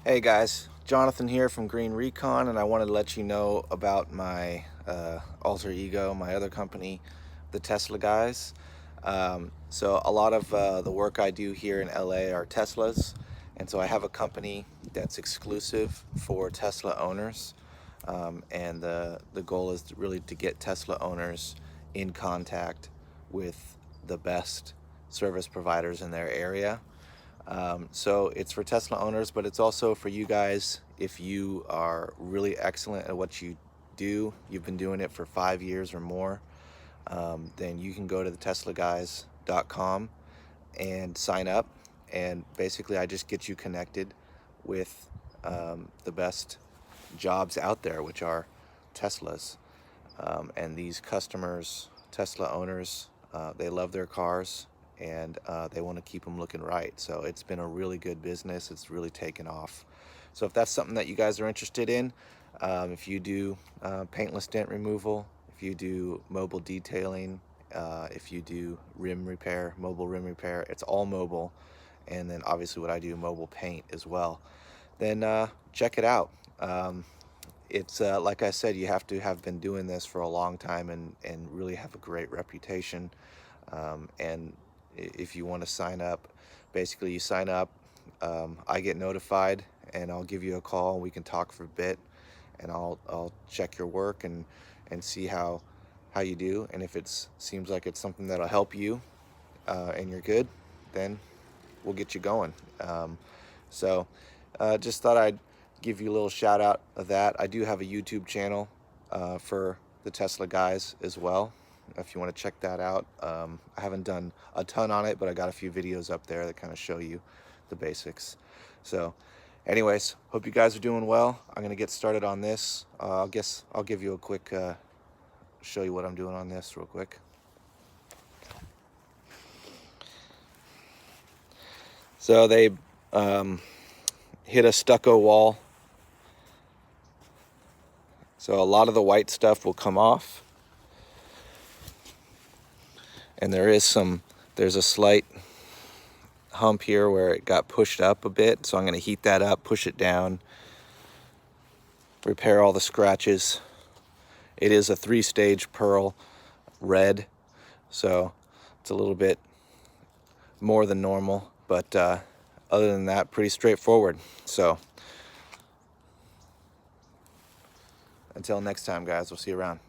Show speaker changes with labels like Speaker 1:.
Speaker 1: Hey guys, Jonathan here from Green Recon, and I wanted to let you know about my alter ego, my other company, the Tesla Guys. So a lot of the work I do here in LA are Teslas, and so I have a company that's exclusive for Tesla owners, and the goal is really to get Tesla owners in contact with the best service providers in their area. So it's for Tesla owners, but it's also for you guys if you are really excellent at what you do. You've been doing it for 5 years or more. Then you can go to the teslaguys.com and sign up. And basically, I just get you connected with the best jobs out there, which are Teslas. And these customers, Tesla owners, they love their cars, and they want to keep them looking right. So it's been a really good business. It's really taken off. So if that's something that you guys are interested in, if you do paintless dent removal, if you do mobile detailing, if you do rim repair, mobile rim repair, it's all mobile. And then obviously what I do, mobile paint as well. Then check it out. It's like I said, you have to have been doing this for a long time and really have a great reputation. And if you want to sign up, basically you sign up, I get notified, and I'll give you a call, and we can talk for a bit, and I'll check your work and see how you do. And if it seems like it's something that'll help you, and you're good, then we'll get you going. So just thought I'd give you a little shout out of that. I do have a YouTube channel for the Tesla Guys as well, if you want to check that out. I haven't done a ton on it, but I got a few videos up there that kind of show you the basics. So anyways, hope you guys are doing well. I'm going to get started on this. I guess I'll give you a quick show you what I'm doing on this real quick. So they hit a stucco wall, so a lot of the white stuff will come off, and there's a slight hump here where it got pushed up a bit, so I'm going to heat that up, push it down, repair all the scratches. It is a 3-stage pearl red, so it's a little bit more than normal, but other than that, pretty straightforward. So until next time, guys, we'll see you around.